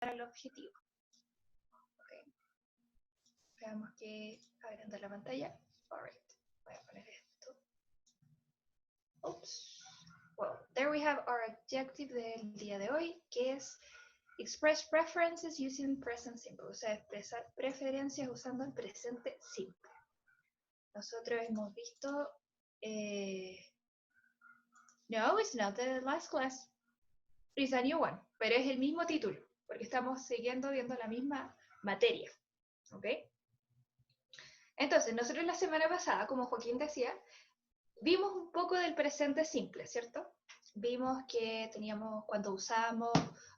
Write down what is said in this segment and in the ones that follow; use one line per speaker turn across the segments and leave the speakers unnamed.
al objetivo. Okay. Veamos que agranda la pantalla. Alright, voy a poner esto. Oops. Well, there we have our objective del día de hoy, que es express preferences using present simple, o sea, expresar preferencias usando el presente simple. Nosotros hemos visto... no, it's not the last class. It's a new one, pero es el mismo título, porque estamos viendo la misma materia. ¿Ok? Entonces, nosotros la semana pasada, como Joaquín decía, vimos un poco del presente simple, ¿cierto? Vimos que teníamos cuando usábamos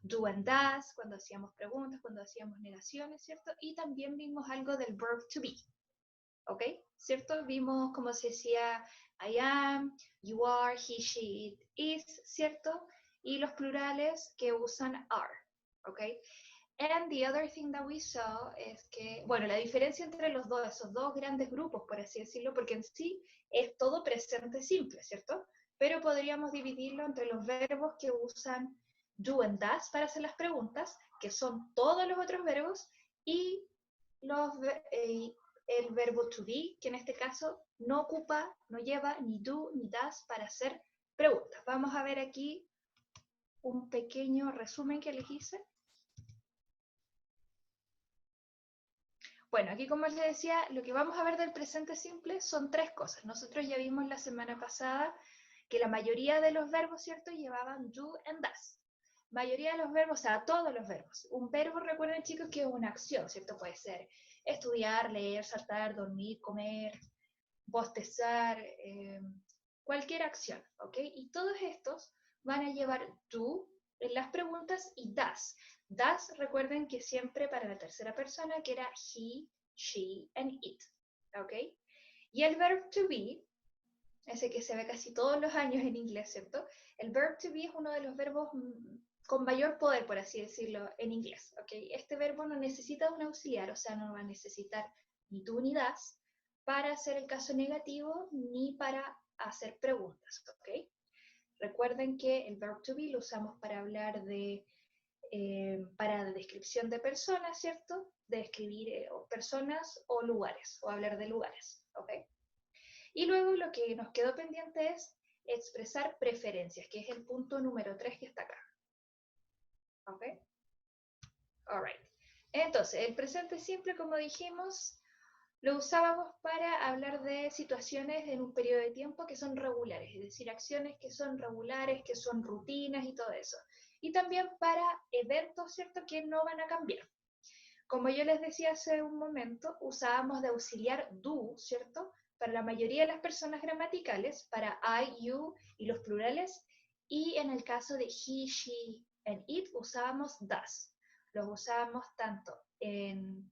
do and does, cuando hacíamos preguntas, cuando hacíamos negaciones, ¿cierto? Y también vimos algo del verb to be, ¿ok? ¿Cierto? Vimos cómo se decía I am, you are, he, she, it is, ¿cierto? Y los plurales que usan are, ¿ok? And the other thing that we saw es que, bueno, la diferencia entre los dos, esos dos grandes grupos, por así decirlo, porque en sí es todo presente simple, ¿cierto? Pero podríamos dividirlo entre los verbos que usan do and does para hacer las preguntas, que son todos los otros verbos, y el verbo to be, que en este caso no ocupa, no lleva ni do ni does para hacer preguntas. Vamos a ver aquí un pequeño resumen que les hice. Bueno, aquí como les decía, lo que vamos a ver del presente simple son tres cosas. Nosotros ya vimos la semana pasada que la mayoría de los verbos, ¿cierto?, llevaban do and does. Mayoría de los verbos, o sea, todos los verbos. Un verbo, recuerden chicos, que es una acción, ¿cierto? Puede ser estudiar, leer, saltar, dormir, comer, bostezar, cualquier acción, ¿ok? Y todos estos van a llevar do en las preguntas y does. Does, recuerden que siempre para la tercera persona, que era he, she, and it, ¿ok? Y el verb to be, ese que se ve casi todos los años en inglés, ¿cierto? El verb to be es uno de los verbos con mayor poder, por así decirlo, en inglés, ¿ok? Este verbo no necesita un auxiliar, o sea, no va a necesitar ni tú ni das para hacer el caso negativo ni para hacer preguntas, ¿ok? Recuerden que el verb to be lo usamos para hablar de para la descripción de personas, ¿cierto? De describir personas o lugares, o hablar de lugares, ¿ok? Y luego lo que nos quedó pendiente es expresar preferencias, que es el punto número 3 que está acá. ¿Ok? Alright. Entonces, el presente simple, como dijimos, lo usábamos para hablar de situaciones en un periodo de tiempo que son regulares, es decir, acciones que son regulares, que son rutinas y todo eso. Y también para eventos, ¿cierto?, que no van a cambiar. Como yo les decía hace un momento, usábamos de auxiliar do, ¿cierto?, para la mayoría de las personas gramaticales, para I, you y los plurales, y en el caso de he, she and it usábamos does. Los usábamos tanto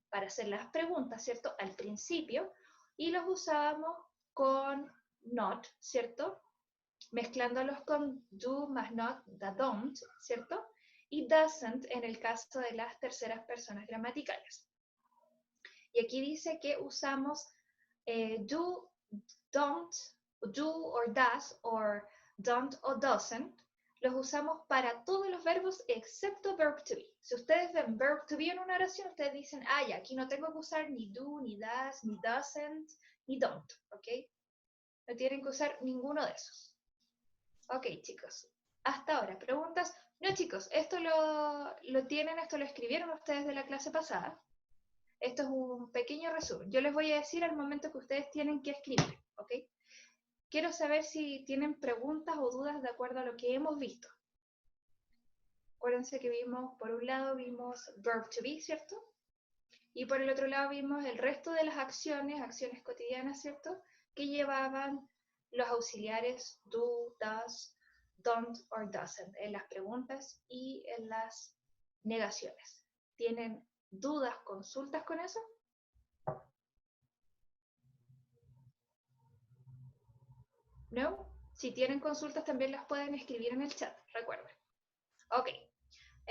para hacer las preguntas, ¿cierto?, al principio, y los usábamos con not, ¿cierto?, mezclándolos con do más not, the don't, ¿cierto?, y doesn't en el caso de las terceras personas gramaticales. Y aquí dice que usamos do, don't, do or does, or don't o doesn't, los usamos para todos los verbos excepto verb to be. Si ustedes ven verb to be en una oración, ustedes dicen, ah, ya, aquí no tengo que usar ni do, ni does, ni doesn't, ni don't, ¿ok? No tienen que usar ninguno de esos. Ok, chicos. Hasta ahora, preguntas. No, chicos, esto lo tienen, esto lo escribieron ustedes de la clase pasada. Esto es un pequeño resumen. Yo les voy a decir al momento que ustedes tienen que escribir, ¿ok? Quiero saber si tienen preguntas o dudas de acuerdo a lo que hemos visto. Acuérdense que vimos, por un lado vimos verb to be, ¿cierto? Y por el otro lado vimos el resto de las acciones cotidianas, ¿cierto?, que llevaban los auxiliares do, does, don't or doesn't en las preguntas y en las negaciones. ¿Tienen dudas, consultas con eso? ¿No? Si tienen consultas también las pueden escribir en el chat, recuerden. Ok,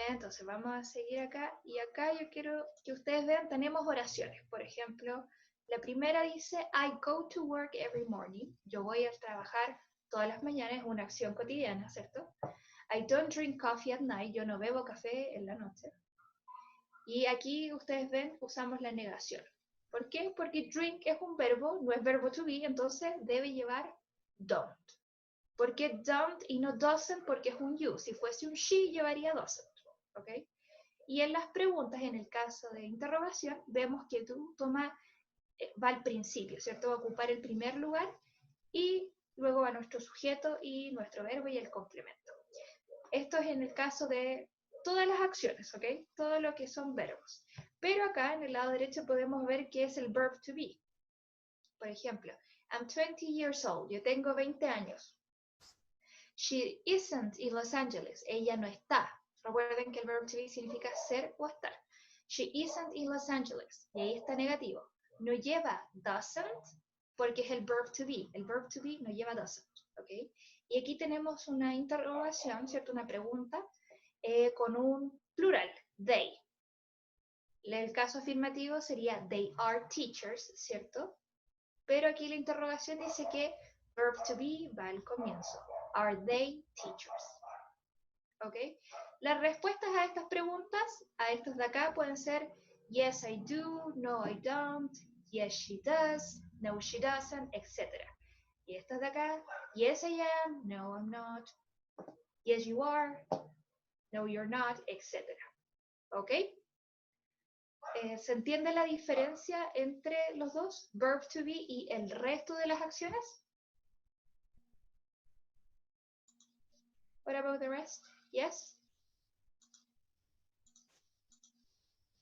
entonces vamos a seguir acá. Y acá yo quiero que ustedes vean, tenemos oraciones. Por ejemplo, la primera dice, I go to work every morning. Yo voy a trabajar todas las mañanas, es una acción cotidiana, ¿cierto? I don't drink coffee at night. Yo no bebo café en la noche. Y aquí ustedes ven, usamos la negación. ¿Por qué? Porque drink es un verbo, no es verbo to be, entonces debe llevar don't. ¿Por qué don't y no doesn't? Porque es un you. Si fuese un she, llevaría doesn't. ¿Ok? Y en las preguntas, en el caso de interrogación, vemos que tú va al principio, ¿cierto? Va a ocupar el primer lugar y luego va nuestro sujeto y nuestro verbo y el complemento. Esto es en el caso de todas las acciones, ¿ok? Todo lo que son verbos. Pero acá en el lado derecho podemos ver qué es el verb to be. Por ejemplo, I'm 20 years old. Yo tengo 20 años. She isn't in Los Angeles. Ella no está. Recuerden que el verb to be significa ser o estar. She isn't in Los Angeles. Y ahí está negativo. No lleva doesn't porque es el verb to be. El verb to be no lleva doesn't. ¿Ok? Y aquí tenemos una interrogación, ¿cierto? Una pregunta con un plural, they. El caso afirmativo sería they are teachers, ¿cierto? Pero aquí la interrogación dice que verb to be va al comienzo. Are they teachers? ¿Ok? Las respuestas a estas preguntas, a estas de acá, pueden ser yes, I do, no, I don't, yes, she does, no, she doesn't, etc. Y estas de acá, yes, I am, no, I'm not, yes, you are, no, you're not, etc. ¿Ok? ¿Se entiende la diferencia entre los dos, verb to be y el resto de las acciones? What about the rest? Yes?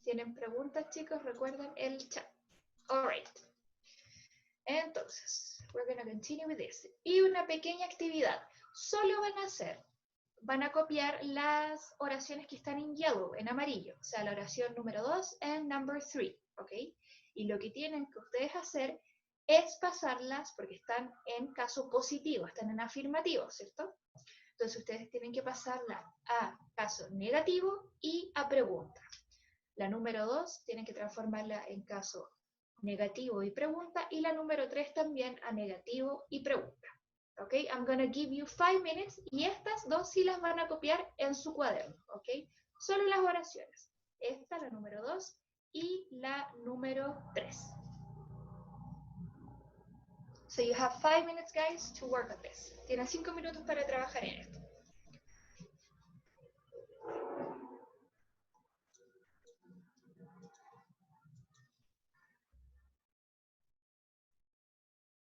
¿Tienen preguntas, chicos? Recuerden el chat. Alright. Entonces, we're going to continue with this. Y una pequeña actividad. Solo van a copiar las oraciones que están en yellow, en amarillo. O sea, la oración número 2 and number 3. ¿Ok? Y lo que tienen que ustedes hacer es pasarlas, porque están en caso positivo, están en afirmativo, ¿cierto? Entonces ustedes tienen que pasarla a caso negativo y a pregunta. La número 2 tienen que transformarla en caso negativo y pregunta, y la número 3 también a negativo y pregunta. ¿Ok? I'm going to give you 5 minutes, y estas dos sí las van a copiar en su cuaderno. ¿Ok? Solo las oraciones. Esta, la número 2, y la número 3. So you have 5 minutes, guys, to work on this. Tienen 5 minutos para trabajar en esto.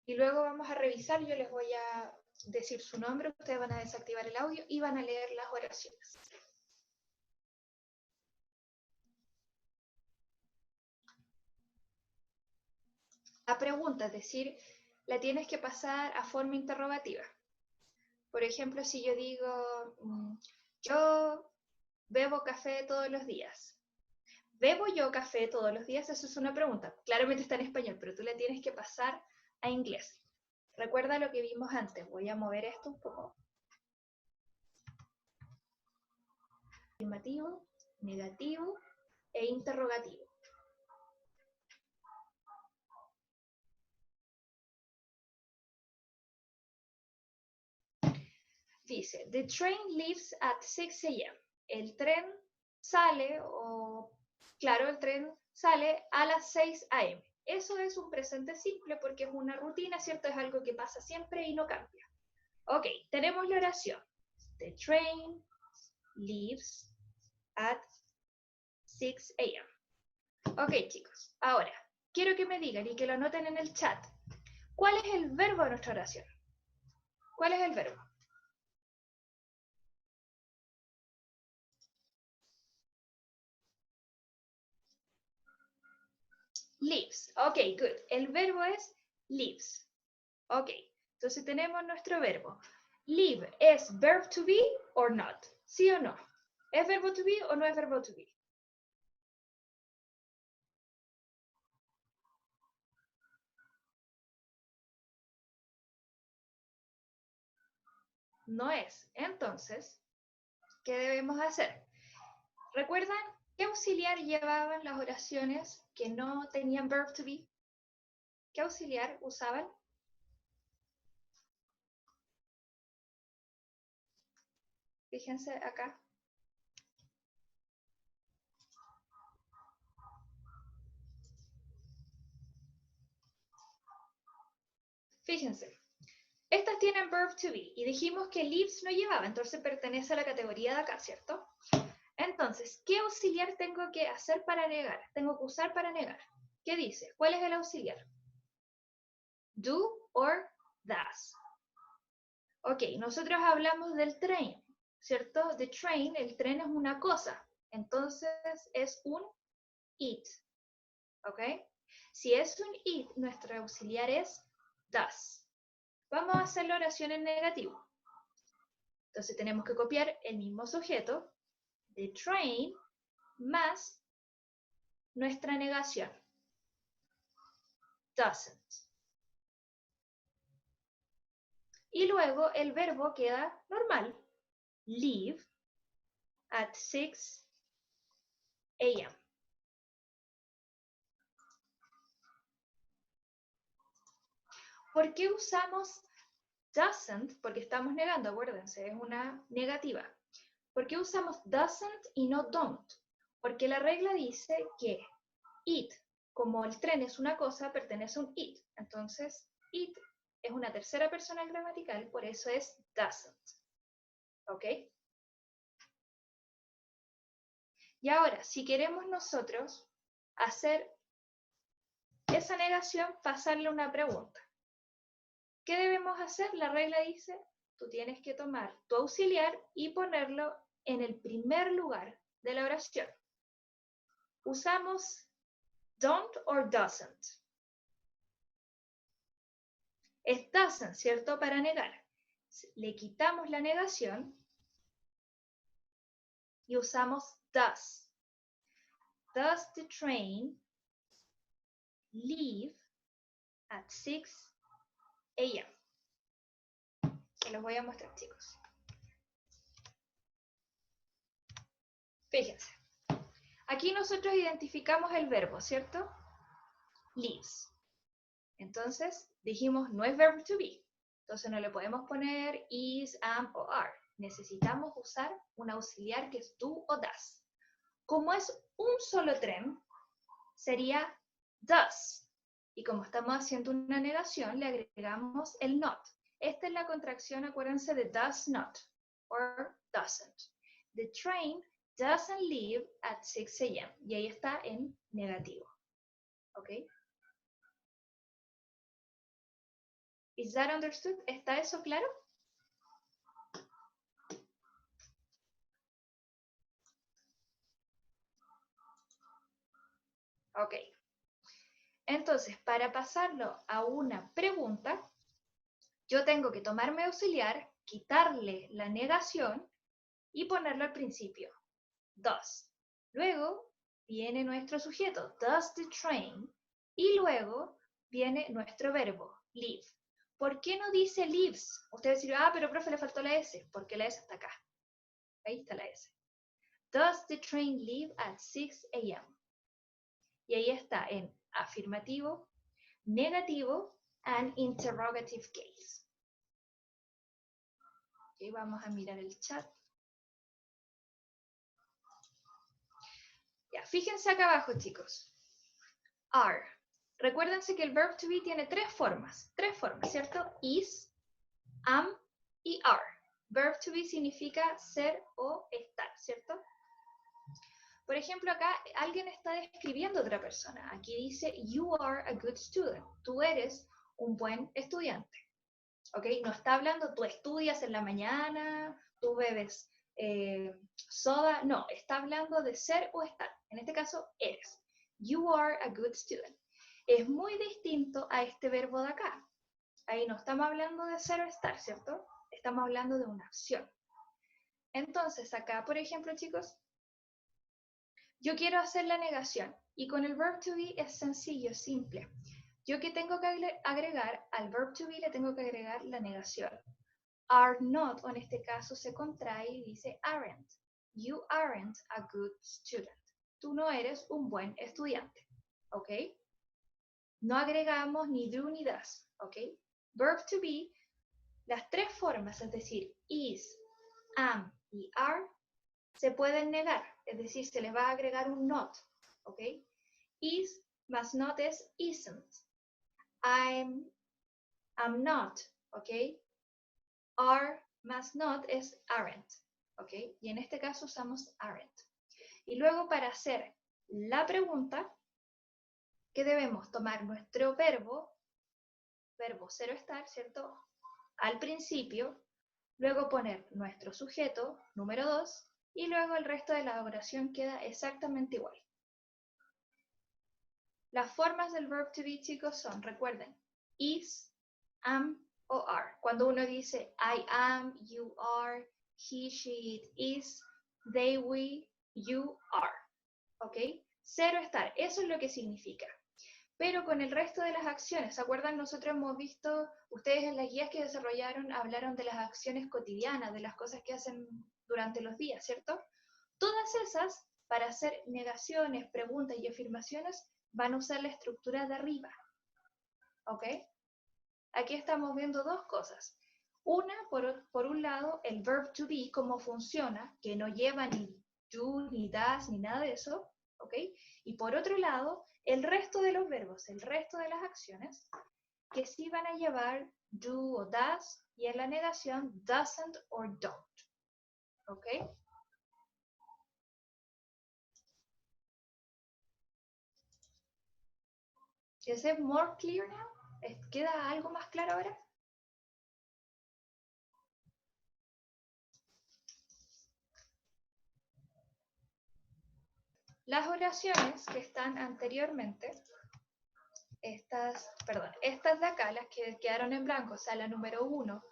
Y luego vamos a revisar, yo les voy a decir su nombre, ustedes van a desactivar el audio y van a leer las oraciones. La pregunta, es decir, la tienes que pasar a forma interrogativa. Por ejemplo, si yo digo, yo bebo café todos los días. ¿Bebo yo café todos los días? Eso es una pregunta. Claramente está en español, pero tú la tienes que pasar a inglés. Recuerda lo que vimos antes. Voy a mover esto un poco. Afirmativo, negativo e interrogativo. Dice, the train leaves at 6 a.m. El tren sale, claro, el tren sale a las 6 a.m. Eso es un presente simple porque es una rutina, ¿cierto? Es algo que pasa siempre y no cambia. Ok, tenemos la oración. The train leaves at 6 a.m. Ok, chicos, ahora, quiero que me digan y que lo anoten en el chat. ¿Cuál es el verbo de nuestra oración? ¿Cuál es el verbo? Leaves. Ok, good. El verbo es leaves. Ok, entonces tenemos nuestro verbo. Leave, ¿es verb to be or not? ¿Sí o no? ¿Es verbo to be o no es verbo to be? No es. Entonces, ¿qué debemos hacer? ¿Recuerdan qué auxiliar llevaban las oraciones que no tenían verb to be? ¿Qué auxiliar usaban? Fíjense acá. Fíjense, estas tienen verb to be y dijimos que lives no llevaba, entonces pertenece a la categoría de acá, ¿cierto? Entonces, ¿qué auxiliar tengo que hacer para negar? Tengo que usar para negar. ¿Qué dice? ¿Cuál es el auxiliar? Do or does. Ok, nosotros hablamos del tren, ¿cierto? The train, el tren es una cosa, entonces es un it, ¿ok? Si es un it, nuestro auxiliar es does. Vamos a hacer la oración en negativo. Entonces tenemos que copiar el mismo sujeto, the train, más nuestra negación, doesn't. Y luego el verbo queda normal, leave at 6 a.m. ¿Por qué usamos doesn't? Porque estamos negando, acuérdense, es una negativa. ¿Por qué usamos doesn't y no don't? Porque la regla dice que it, como el tren es una cosa, pertenece a un it. Entonces, it es una tercera persona gramatical, por eso es doesn't. ¿Ok? Y ahora, si queremos nosotros hacer esa negación, pasarle una pregunta. ¿Qué debemos hacer? La regla dice, tú tienes que tomar tu auxiliar y ponerlo en el primer lugar de la oración. Usamos don't or doesn't. Es doesn't, ¿cierto? Para negar. Le quitamos la negación y usamos does. Does the train leave at 6 a.m.? Se los voy a mostrar, chicos. Fíjense. Aquí nosotros identificamos el verbo, ¿cierto? Leaves. Entonces, dijimos, no es verb to be. Entonces no le podemos poner is, am o are. Necesitamos usar un auxiliar que es do o does. Como es un solo tren, sería does. Y como estamos haciendo una negación, le agregamos el not. Esta es la contracción, acuérdense, de does not or doesn't. The train doesn't leave at 6 a.m. Y ahí está en negativo. ¿Ok? Is that understood? ¿Está eso claro? Ok. Entonces, para pasarlo a una pregunta, yo tengo que tomarme auxiliar, quitarle la negación y ponerlo al principio. Does. Luego viene nuestro sujeto, does the train, y luego viene nuestro verbo, leave. ¿Por qué no dice leaves? Ustedes dirán, pero profe, le faltó la S, porque la S está acá. Ahí está la S. Does the train leave at 6 a.m.? Y ahí está en afirmativo, negativo, and interrogative case. Okay, vamos a mirar el chat. Ya, fíjense acá abajo, chicos. Are. Recuérdense que el verb to be tiene tres formas, ¿cierto? Is, am y are. Verb to be significa ser o estar, ¿cierto? Por ejemplo, acá alguien está describiendo a otra persona. Aquí dice, you are a good student. Tú eres un buen estudiante. ¿Ok? No está hablando, tú estudias en la mañana, tú bebes soda. No, está hablando de ser o estar. En este caso, eres. You are a good student. Es muy distinto a este verbo de acá. Ahí no estamos hablando de ser o estar, ¿cierto? Estamos hablando de una acción. Entonces, acá, por ejemplo, chicos, yo quiero hacer la negación. Y con el verb to be es sencillo, simple. Yo que tengo que agregar, al verb to be le tengo que agregar la negación. Are not, o en este caso se contrae y dice aren't. You aren't a good student. Tú no eres un buen estudiante. ¿Ok? No agregamos ni do ni does. ¿Ok? Verb to be, las tres formas, es decir, is, am y are, se pueden negar. Es decir, se les va a agregar un not. ¿Ok? Is más not es isn't. I'm am not, ¿ok? Are más not es aren't, ¿ok? Y en este caso usamos aren't. Y luego para hacer la pregunta, ¿qué debemos? Tomar nuestro verbo 0 estar, ¿cierto? Al principio, luego poner nuestro sujeto, número 2, y luego el resto de la oración queda exactamente igual. Las formas del verb to be, chicos, son, recuerden, is, am o are. Cuando uno dice I am, you are, he, she, it is, they, we, you are. ¿Ok? 0 estar, eso es lo que significa. Pero con el resto de las acciones, ¿se acuerdan? Nosotros hemos visto, ustedes en las guías que desarrollaron hablaron de las acciones cotidianas, de las cosas que hacen durante los días, ¿cierto? Todas esas, para hacer negaciones, preguntas y afirmaciones, van a usar la estructura de arriba. ¿Ok? Aquí estamos viendo dos cosas. Una, por un lado, el verb to be, cómo funciona, que no lleva ni do, ni does, ni nada de eso. ¿Ok? Y por otro lado, el resto de los verbos, el resto de las acciones, que sí van a llevar do o does, y en la negación doesn't or don't. ¿Ok? ¿Is it more clear now? ¿Queda algo más claro ahora? Las oraciones que están anteriormente, estas de acá, las que quedaron en blanco, o sea, la número 1,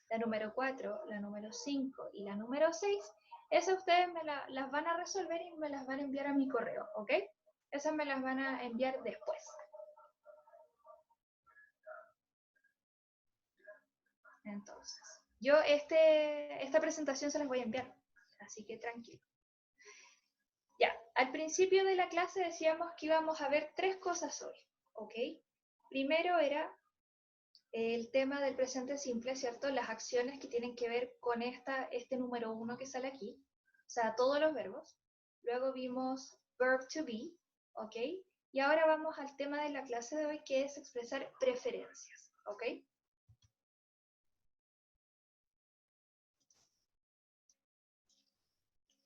la número 4, la número 5 y la número 6, esas ustedes las van a resolver y me las van a enviar a mi correo, ¿ok? Esas me las van a enviar después. Entonces, yo esta presentación se las voy a enviar, así que tranquilo. Ya, al principio de la clase decíamos que íbamos a ver 3 cosas hoy, ¿ok? Primero era el tema del presente simple, ¿cierto? Las acciones que tienen que ver con este número 1 que sale aquí, o sea, todos los verbos. Luego vimos verb to be, ¿ok? Y ahora vamos al tema de la clase de hoy, que es expresar preferencias, ¿ok?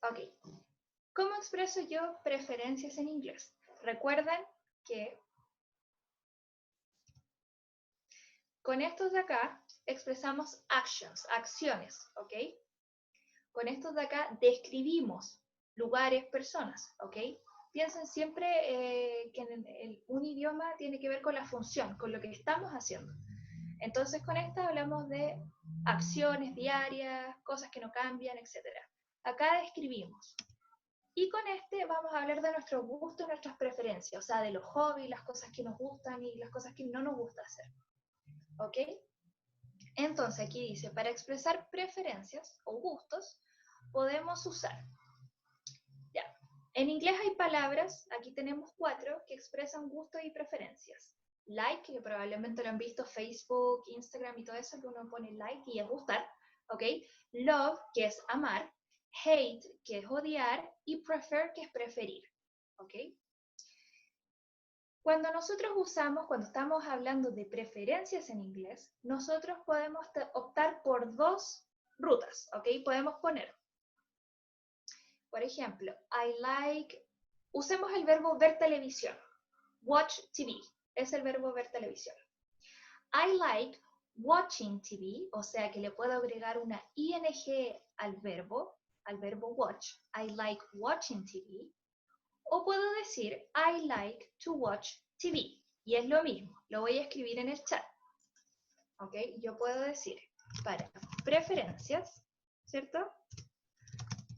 Ok. ¿Cómo expreso yo preferencias en inglés? Recuerden que con estos de acá expresamos actions, acciones, ¿ok? Con estos de acá describimos lugares, personas, ¿ok? Piensen siempre que un idioma tiene que ver con la función, con lo que estamos haciendo. Entonces con esta hablamos de acciones diarias, cosas que no cambian, etc. Acá describimos. Y con este vamos a hablar de nuestros gustos y nuestras preferencias, o sea, de los hobbies, las cosas que nos gustan y las cosas que no nos gusta hacer. ¿Ok? Entonces aquí dice, para expresar preferencias o gustos, podemos usar. Ya. En inglés hay palabras, aquí tenemos 4, que expresan gustos y preferencias. Like, que probablemente lo han visto Facebook, Instagram y todo eso, que uno pone like y es gustar. ¿Ok? Love, que es amar. Hate, que es odiar. Y prefer, que es preferir. ¿Ok? Cuando nosotros usamos, cuando estamos hablando de preferencias en inglés, nosotros podemos optar por 2 rutas, ¿ok? Podemos poner, por ejemplo, I like, usemos el verbo ver televisión, watch TV, es el verbo ver televisión. I like watching TV, o sea que le puedo agregar una ing al verbo watch, I like watching TV. O puedo decir, I like to watch TV. Y es lo mismo, lo voy a escribir en el chat. ¿Ok? Yo puedo decir, para preferencias, ¿cierto?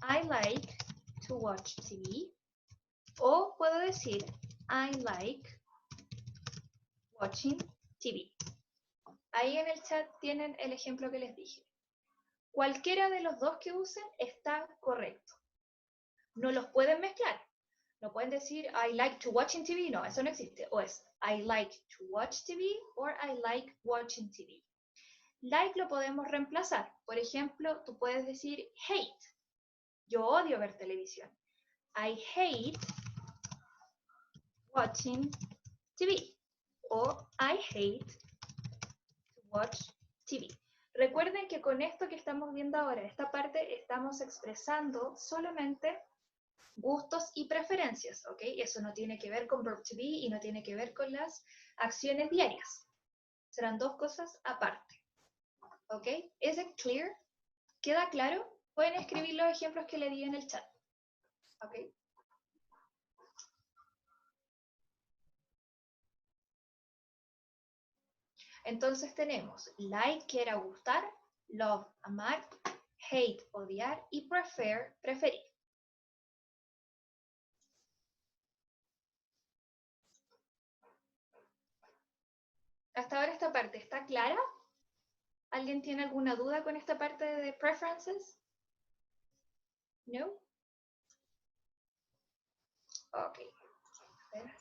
I like to watch TV. O puedo decir, I like watching TV. Ahí en el chat tienen el ejemplo que les dije. Cualquiera de los dos que usen está correcto. No los pueden mezclar. No pueden decir, I like to watching TV. No, eso no existe. O es, I like to watch TV or I like watching TV. Like lo podemos reemplazar. Por ejemplo, tú puedes decir hate. Yo odio ver televisión. I hate watching TV. O I hate to watch TV. Recuerden que con esto que estamos viendo ahora, esta parte, estamos expresando solamente gustos y preferencias, ¿ok? Eso no tiene que ver con verb to be y no tiene que ver con las acciones diarias. Serán dos cosas aparte, ¿ok? ¿Es it clear? ¿Queda claro? Pueden escribir los ejemplos que le di en el chat, ¿ok? Entonces tenemos like, que era gustar, love, amar, hate, odiar, y prefer, preferir. ¿Hasta ahora esta parte está clara? ¿Alguien tiene alguna duda con esta parte de preferences? ¿No? Ok. A ver.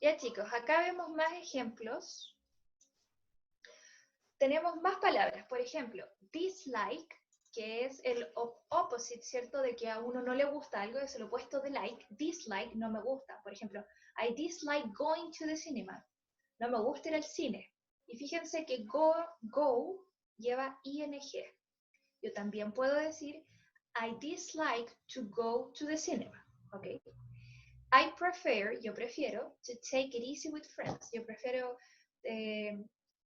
Ya chicos, acá vemos más ejemplos. Tenemos más palabras. Por ejemplo, dislike, que es el opposite, ¿cierto? De que a uno no le gusta algo, es el opuesto de like. Dislike, no me gusta. Por ejemplo, I dislike going to the cinema. No me gusta ir al cine. Y fíjense que go lleva ing. Yo también puedo decir I dislike to go to the cinema. ¿Ok? I prefer, yo prefiero, to take it easy with friends. Yo prefiero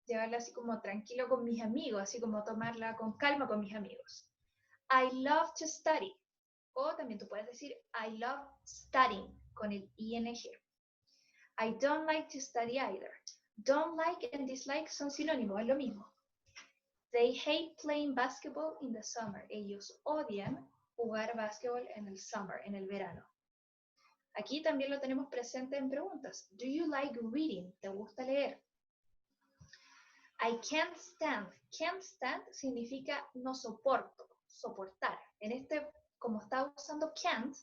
llevarla así como tranquilo con mis amigos, así como tomarla con calma con mis amigos. I love to study. O también tú puedes decir I love studying con el ing. I don't like to study either. Don't like and dislike son sinónimos, es lo mismo. They hate playing basketball in the summer. Ellos odian jugar básquetbol en el summer, en el verano. Aquí también lo tenemos presente en preguntas. Do you like reading? ¿Te gusta leer? I can't stand. Can't stand significa no soporto, soportar. En este, como está usando can't,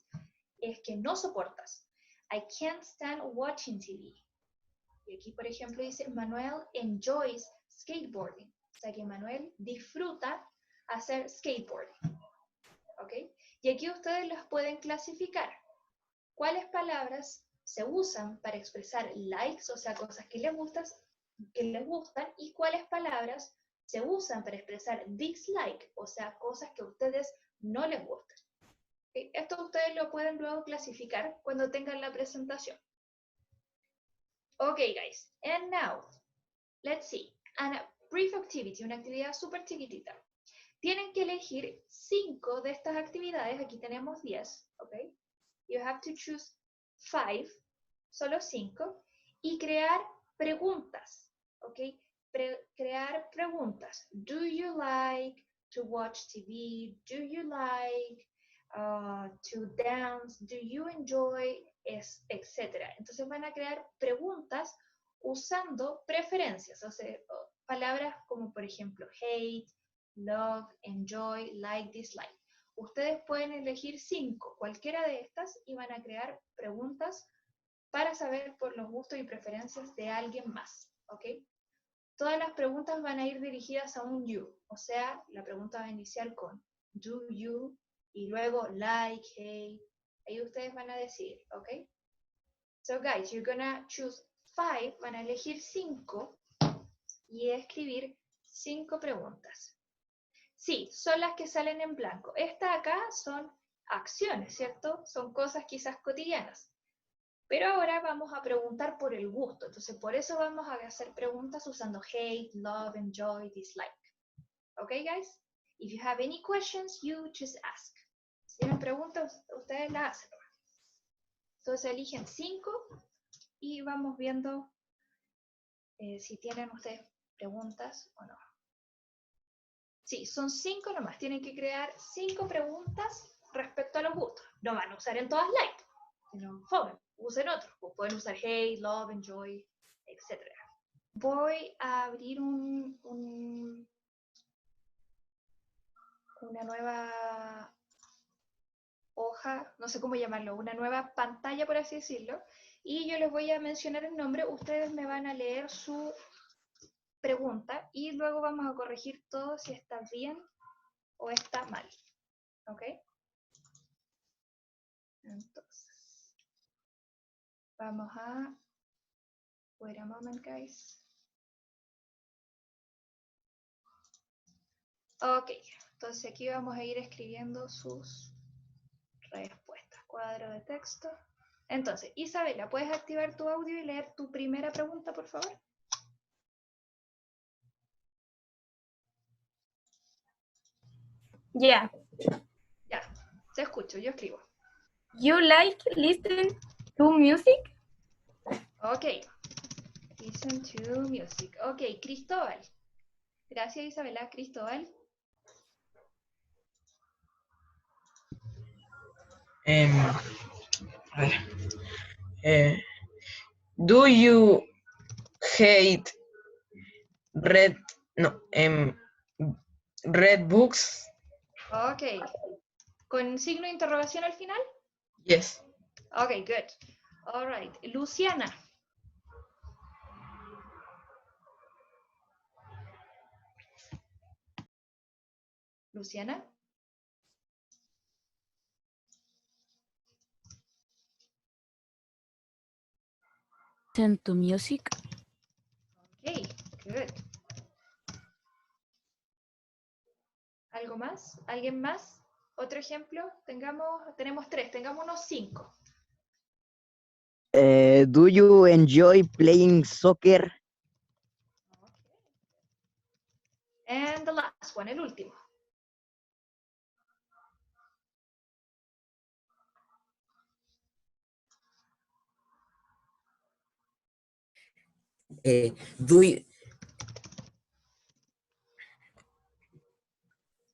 es que no soportas. I can't stand watching TV. Y aquí, por ejemplo, dice, Manuel enjoys skateboarding. O sea que Manuel disfruta hacer skateboarding. ¿Ok? Y aquí ustedes los pueden clasificar. ¿Cuáles palabras se usan para expresar likes, o sea, cosas que les gustan, y cuáles palabras se usan para expresar dislike, o sea, cosas que a ustedes no les gustan? ¿Okay? Esto ustedes lo pueden luego clasificar cuando tengan la presentación. Okay, guys, and now, let's see. A brief activity, una actividad súper chiquitita. Tienen que elegir 5 de estas actividades, aquí tenemos 10, ¿ok? You have to choose 5, solo 5, y crear preguntas, ¿ok? Crear preguntas. Do you like to watch TV? Do you like to dance? Do you enjoy? Etcétera. Entonces van a crear preguntas usando preferencias, o sea, palabras como por ejemplo hate, love, enjoy, like, dislike. Ustedes pueden elegir 5, cualquiera de estas, y van a crear preguntas para saber por los gustos y preferencias de alguien más, ¿ok? Todas las preguntas van a ir dirigidas a un you, o sea, la pregunta va a iniciar con do you, y luego like, hate, ahí ustedes van a decir, ¿ok? So guys, you're gonna choose 5, van a elegir 5 y escribir 5 preguntas. Sí, son las que salen en blanco. Estas acá son acciones, ¿cierto? Son cosas quizás cotidianas. Pero ahora vamos a preguntar por el gusto. Entonces, por eso vamos a hacer preguntas usando hate, love, enjoy, dislike. Okay, guys? If you have any questions, you just ask. Si tienen preguntas, ustedes las hacen. Entonces, eligen 5 y vamos viendo si tienen ustedes preguntas o no. Sí, son 5 nomás. Tienen que crear 5 preguntas respecto a los gustos. No van a usar en todas like, sino joven, usen otros. Pueden usar hate, love, enjoy, etc. Voy a abrir una nueva hoja, no sé cómo llamarlo, una nueva pantalla, por así decirlo, y yo les voy a mencionar el nombre. Ustedes me van a leer su pregunta y luego vamos a corregir todo si está bien o está mal. ¿Ok? Entonces, Vamos a... Wait a moment, guys. Ok, entonces aquí vamos a ir escribiendo sus respuestas. Cuadro de texto. Entonces, Isabela, ¿puedes activar tu audio y leer tu primera pregunta, por favor?
Yeah.
Ya, te escucho, yo escribo.
You like listen to music?
Ok, listen to music. Ok, Cristóbal. Gracias, Isabela. Cristóbal.
A ver. Do you hate red red books?
Ok. ¿Con signo de interrogación al final?
Yes.
Ok, good. All right. Luciana. Luciana.
Listen to music.
Ok, good. ¿Algo más? ¿Alguien más? ¿Otro ejemplo? Tenemos 3, tengámonos 5.
Do you enjoy playing soccer?
And the last one, el último.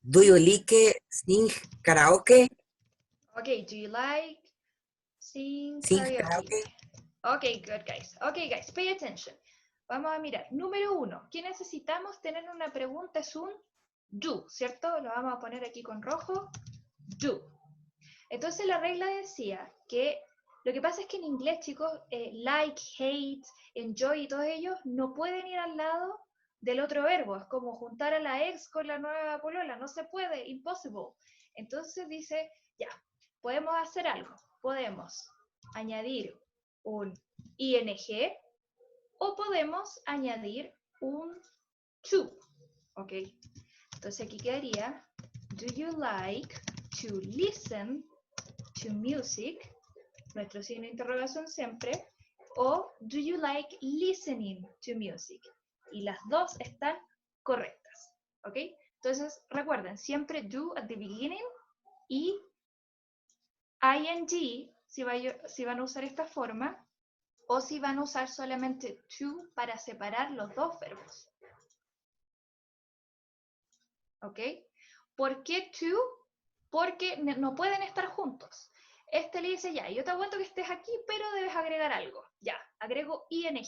Do you like sing karaoke?
Okay, do you like sing
Sing
karaoke?
karaoke.
Okay, good guys. Okay guys, pay attention. Vamos a mirar. Número 1, ¿qué necesitamos tener una pregunta? Es un do, ¿cierto? Lo vamos a poner aquí con rojo. Do. Entonces la regla decía que lo que pasa es que en inglés, chicos, like, hate, enjoy y todos ellos no pueden ir al lado del otro verbo. Es como juntar a la ex con la nueva polola. No se puede, impossible. Entonces dice, ya, podemos hacer algo. Podemos añadir un ing o podemos añadir un to. ¿Ok? Entonces aquí quedaría, do you like to listen to music? Nuestro signo de interrogación siempre. O do you like listening to music? Y las dos están correctas. ¿Ok? Entonces recuerden, siempre do at the beginning y ing si van a usar esta forma o si van a usar solamente to para separar los dos verbos. ¿Ok? ¿Por qué to? Porque no pueden estar juntos. Este le dice, ya, yo te aguanto que estés aquí, pero debes agregar algo. Ya, agrego ing.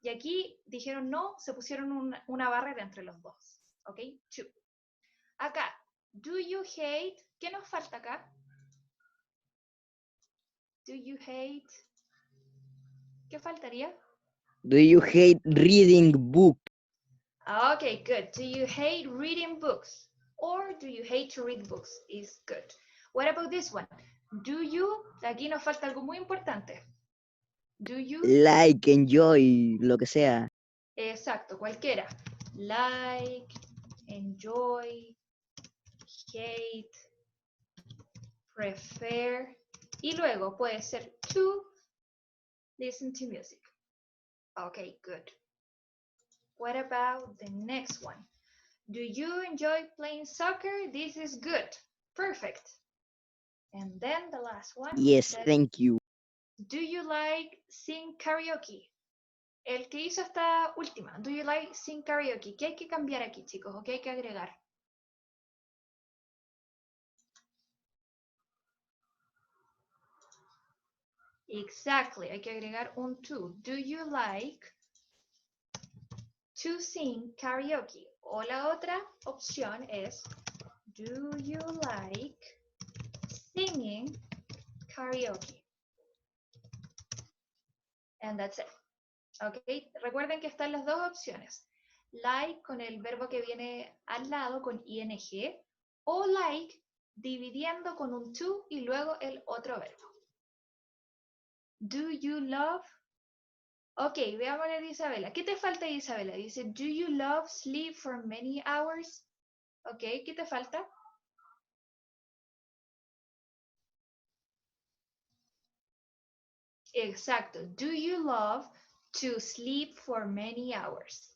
Y aquí dijeron no, se pusieron una barrera entre los dos. ¿Ok? To. Acá, do you hate? ¿Qué nos falta acá? Do you hate? ¿Qué faltaría?
Do you hate reading book?
Okay, good. Do you hate reading books? Or do you hate to read books? Is good. What about this one? Do you? Aquí nos falta algo muy importante. Do you?
Like, enjoy, lo que sea.
Exacto, cualquiera. Like, enjoy, hate, prefer. Y luego puede ser to listen to music. Okay, good. What about the next one? Do you enjoy playing soccer? This is good. Perfect. And then the last one.
Yes, thank you.
Do you like sing karaoke? El que hizo esta última. Do you like sing karaoke? ¿Qué hay que cambiar aquí, chicos? ¿O qué hay que agregar? Exactly. Hay que agregar un to. Do you like to sing karaoke? O la otra opción es do you like singing karaoke? And that's it. ¿Ok? Recuerden que están las dos opciones. Like con el verbo que viene al lado con ing o like dividiendo con un to y luego el otro verbo. Do you love? Ok, veamos a Isabela. ¿Qué te falta, Isabela? Dice, do you love sleep for many hours? Ok, ¿qué te falta? Exacto. Do you love to sleep for many hours?